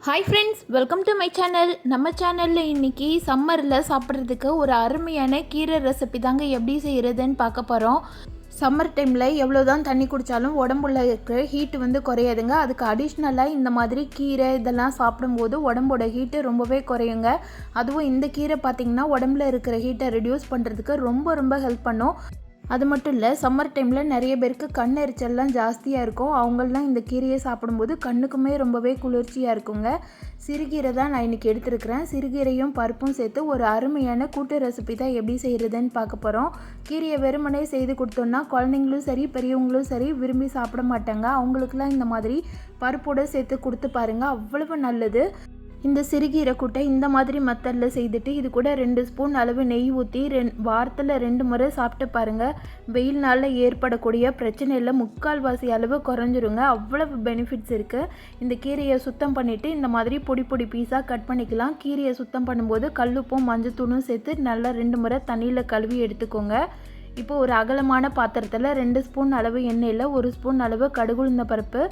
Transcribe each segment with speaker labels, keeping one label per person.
Speaker 1: Hi friends, welcome to my channel. நம்ம சேனலில் இன்றைக்கி சம்மரில் சாப்பிட்றதுக்கு ஒரு அருமையான கீரை ரெசிபி தாங்க எப்படி செய்கிறதுன்னு பார்க்க போகிறோம். சம்மர் டைமில் எவ்வளோ தான் தண்ணி குடித்தாலும் உடம்புல இருக்கிற ஹீட்டு குறையாதுங்க. அதுக்கு அடிஷ்னலாக இந்த மாதிரி கீரை இதெல்லாம் சாப்பிடும்போது உடம்போட ஹீட்டு ரொம்பவே குறையுங்க. அதுவும் இந்த கீரை பார்த்திங்கன்னா உடம்புல இருக்கிற ஹீட்டை ரெடியூஸ் பண்ணுறதுக்கு ரொம்ப ஹெல்ப் பண்ணும். அது மட்டும் இல்லை, சம்மர் டைமில் நிறைய பேருக்கு கண் எரிச்சல்லாம் ஜாஸ்தியாக இருக்கும். அவங்களாம் இந்த கீரையை சாப்பிடும்போது கண்ணுக்குமே ரொம்பவே குளிர்ச்சியாக இருக்குங்க. சிறுகீரை தான் நான் இன்றைக்கி எடுத்துருக்கிறேன். சிறுகீரையும் பருப்பும் சேர்த்து ஒரு அருமையான கூட்டு ரெசிபி தான் எப்படி செய்கிறதுன்னு பார்க்க போகிறோம். கீரையை வெறுமனே செய்து கொடுத்தோன்னா குழந்தைங்களும் சரி பெரியவங்களும் சரி விரும்பி சாப்பிட மாட்டாங்க. அவங்களுக்குலாம் இந்த மாதிரி பருப்போடு சேர்த்து கொடுத்து பாருங்கள், அவ்வளவு நல்லது. இந்த சிறுகீரை கூட்டை இந்த மாதிரி மெத்தடில் செய்துட்டு இது கூட 2 ஸ்பூன் அளவு நெய் ஊற்றி வாரத்தில் 2 முறை சாப்பிட்டு பாருங்கள். வெயில் நாளில் ஏற்படக்கூடிய பிரச்சனையில் 3/4 அளவு குறைஞ்சிருங்க. அவ்வளவு பெனிஃபிட்ஸ் இருக்குது. இந்த கீரையை சுத்தம் பண்ணிவிட்டு இந்த மாதிரி பொடி பீஸாக கட் பண்ணிக்கலாம். கீரையை சுத்தம் பண்ணும்போது கல்லுப்பும் மஞ்சத்தூளும் சேர்த்து நல்லா 2 முறை தண்ணியில் கழுவி எடுத்துக்கோங்க. இப்போ ஒரு அகலமான பாத்திரத்தில் 2 ஸ்பூன் அளவு எண்ணெயில் 1 ஸ்பூன் அளவு கடுகுளுந்த பருப்பு,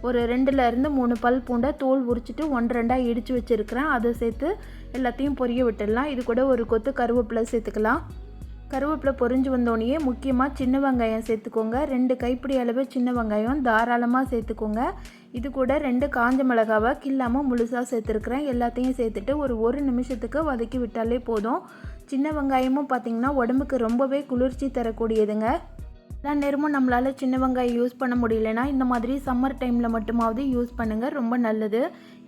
Speaker 1: ஒரு 2லேருந்து 3 பல் பூண்டை தோல் உரிச்சிட்டு 1-2 இடித்து வச்சுருக்கிறேன். அதை சேர்த்து எல்லாத்தையும் பொரிய விட்டுடலாம். இது கூட ஒரு கொத்து கருவேப்பிலை சேர்த்துக்கலாம். கருவேப்பிலை பொரிஞ்சு வந்தோடனே முக்கியமாக சின்ன வெங்காயம் சேர்த்துக்கோங்க. 2 கைப்பிடி அளவு சின்ன வெங்காயம் தாராளமாக சேர்த்துக்கோங்க. இது கூட 2 காஞ்ச மிளகாவை கில்லாமல் முழுசாக சேர்த்துருக்குறேன். எல்லாத்தையும் சேர்த்துட்டு ஒரு 1 நிமிஷத்துக்கு வதக்கி விட்டாலே போதும். சின்ன வெங்காயமும் பார்த்திங்கன்னா உடம்புக்கு ரொம்பவே குளிர்ச்சி தரக்கூடியதுங்க. எல்லா நேரமும் நம்மளால் சின்ன வெங்காயம் யூஸ் பண்ண முடியலன்னா இந்த மாதிரி சம்மர் டைமில் மட்டுமாவது யூஸ் பண்ணுங்கள், ரொம்ப நல்லது.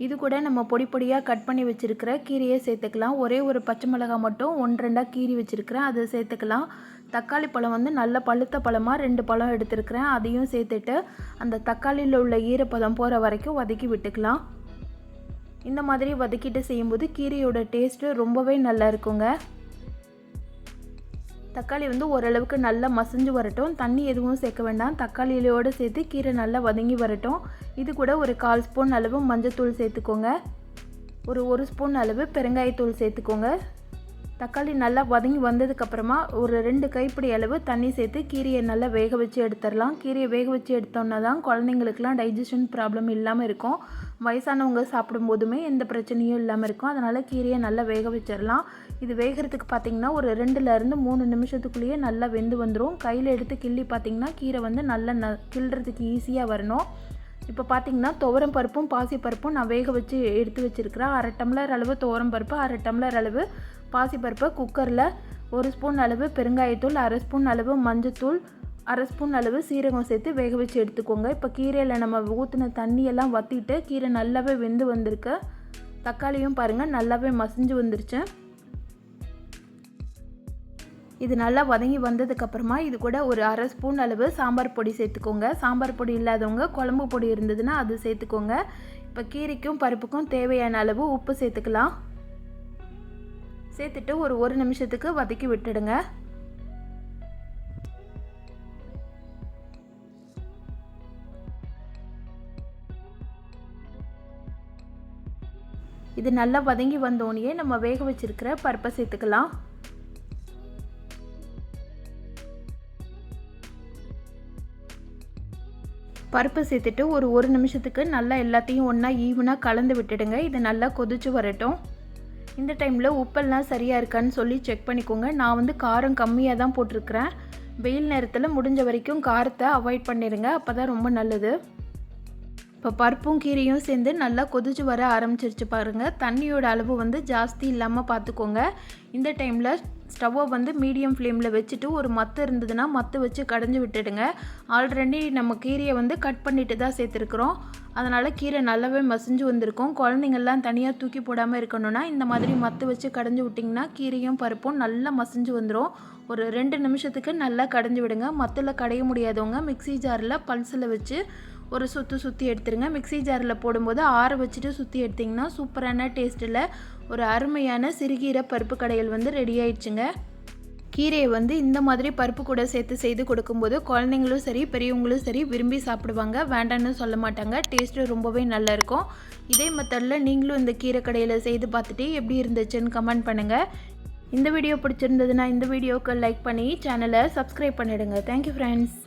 Speaker 1: இது கூட நம்ம பொடியாக கட் பண்ணி வச்சுருக்கிற கீரையை சேர்த்துக்கலாம். ஒரே ஒரு பச்சை மிளகாய் மட்டும் 1-2 கீரி வச்சுருக்கிறேன், அதை சேர்த்துக்கலாம். தக்காளி பழம் நல்ல பழுத்த பழமாக 2 பழம் எடுத்துருக்கிறேன், அதையும் சேர்த்துட்டு அந்த தக்காளியில் உள்ள ஈரப்பதம் போகிற வரைக்கும் வதக்கி விட்டுக்கலாம். இந்த மாதிரி வதக்கிட்டு செய்யும்போது கீரையோட டேஸ்ட்டு ரொம்பவே நல்லா இருக்குங்க. தக்காளி ஓரளவுக்கு நல்லா மசிஞ்சு வரட்டும். தண்ணி எதுவும் சேர்க்க வேண்டாம். தக்காளியோடு சேர்த்து கீரை நல்லா வதங்கி வரட்டும். இது கூட ஒரு 1/4 ஸ்பூன் அளவு மஞ்சத்தூள் சேர்த்துக்கோங்க. ஒரு 1 ஸ்பூன் அளவு பெருங்காயத்தூள் சேர்த்துக்கோங்க. தக்காளி நல்லா வதங்கி வந்ததுக்கப்புறமா ஒரு 2 கைப்பிடி அளவு தண்ணி சேர்த்து கீரையை நல்லா வேக வச்சு எடுத்துடலாம். கீரையை வேக வச்சு எடுத்தோன்னா தான் குழந்தைங்களுக்குலாம் டைஜஷன் ப்ராப்ளம் இல்லாமல் இருக்கும். வயசானவங்க சாப்பிடும்போதுமே எந்த பிரச்சனையும் இல்லாமல் இருக்கும். அதனால் கீரையை நல்லா வேக வச்சிடலாம். இது வேகிறதுக்கு பார்த்திங்கன்னா ஒரு 2லேருந்து 3 நிமிஷத்துக்குள்ளேயே நல்லா வெந்து வந்துடும். கையில் எடுத்து கிள்ளி பார்த்திங்கன்னா கீரை நல்லா கிள்றதுக்கு ஈஸியாக வரணும். இப்போ பார்த்திங்கன்னா துவரம் பருப்பும் பாசிப்பருப்பும் நான் வேக வச்சு எடுத்து வச்சுருக்கிறேன். 1/2 டம்ளர் அளவு துவரம் பருப்பு, 1/2 டம்ளர் அளவு பாசிப்பருப்பை குக்கரில் 1 ஸ்பூன் அளவு பெருங்காயத்தூள், 1/2 ஸ்பூன் அளவு மஞ்சத்தூள், 1/2 ஸ்பூன் அளவு சீரகம் சேர்த்து வேக வச்சு எடுத்துக்கோங்க. இப்போ கீரையில் நம்ம ஊற்றின தண்ணியெல்லாம் வற்றிட்டு கீரை நல்லாவே வெந்து வந்திருக்கு. தக்காளியும் பாருங்கள் நல்லாவே மசிஞ்சு வந்துருச்சு. இது நல்லா வதங்கி வந்ததுக்கப்புறமா இது கூட ஒரு 1/2 ஸ்பூன் அளவு சாம்பார் பொடி சேர்த்துக்கோங்க. சாம்பார் பொடி இல்லாதவங்க குழம்பு பொடி இருந்ததுன்னா அது சேர்த்துக்கோங்க. இப்போ கீரைக்கும் பருப்புக்கும் தேவையான அளவு உப்பு சேர்த்துக்கலாம். சேர்த்துட்டு ஒரு 1 நிமிஷத்துக்கு வதக்கி விட்டுடுங்க. இது நல்லா வதங்கி வந்தோடனே நம்ம வேக வச்சிருக்கிற பருப்பை சேர்த்துக்கலாம். பருப்பு சேர்த்துட்டு ஒரு 1 நிமிஷத்துக்கு நல்லா எல்லாத்தையும் ஒன்றா ஈவனாக கலந்து விட்டுடுங்க. இது நல்லா கொதிச்சு வரட்டும். இந்த டைமில் உப்பெல்லாம் சரியாக இருக்கான்னு சொல்லி செக் பண்ணிக்கோங்க. நான் காரம் கம்மியாக தான் போட்டிருக்கிறேன். வெயில் நேரத்தில் முடிஞ்ச வரைக்கும் காரத்தை அவாய்ட் பண்ணிடுங்க, அப்போ தான் ரொம்ப நல்லது. இப்போ பருப்பும் கீரையும் சேர்ந்து நல்லா கொதிச்சு வர ஆரம்பிச்சிருச்சு பாருங்கள். தண்ணியோட அளவு ஜாஸ்தி இல்லாமல் பார்த்துக்கோங்க. இந்த டைமில் ஸ்டவ்வை மீடியம் ஃப்ளேமில் வச்சுட்டு ஒரு மத்து இருந்ததுன்னா மத்து வச்சு கடைஞ்சி விட்டுடுங்க. ஆல்ரெடி நம்ம கீரையை கட் பண்ணிட்டு தான் சேர்த்துருக்குறோம். அதனால் கீரை நல்லாவே மசிஞ்சு வந்திருக்கும். குழந்தைங்கள்லாம் தனியாக தூக்கி போடாமல் இருக்கணும்னா இந்த மாதிரி மத்து வச்சு கடைஞ்சி விட்டிங்கன்னா கீரையும் பருப்பும் நல்லா மசிஞ்சு வந்துடும். ஒரு 2 நிமிஷத்துக்கு நல்லா கடைஞ்சி விடுங்க. மத்தில் கடைய முடியாதவங்க மிக்ஸி ஜாரில் பல்ஸில் வச்சு ஒரு சுற்றி எடுத்துருங்க. மிக்ஸி ஜாரில் போடும்போது ஆற வச்சுட்டு சுற்றி எடுத்திங்கன்னா சூப்பரான டேஸ்ட்டில் ஒரு அருமையான சிறுகீரை பருப்பு கடையில் ரெடி ஆயிடுச்சுங்க. கீரையை இந்த மாதிரி பருப்பு கூட சேர்த்து செய்து கொடுக்கும்போது குழந்தைங்களும் சரி பெரியவங்களும் சரி விரும்பி சாப்பிடுவாங்க, வேண்டான்னு சொல்ல மாட்டாங்க. டேஸ்ட்டு ரொம்பவே நல்லாயிருக்கும். இதே மெத்தடில் நீங்களும் இந்த கீரை கடையில் செய்து பார்த்துட்டு எப்படி இருந்துச்சுன்னு கமெண்ட் பண்ணுங்கள். இந்த வீடியோ பிடிச்சிருந்ததுன்னா இந்த வீடியோவுக்கு லைக் பண்ணி சேனலை சப்ஸ்கிரைப் பண்ணிவிடுங்க. Thank you friends.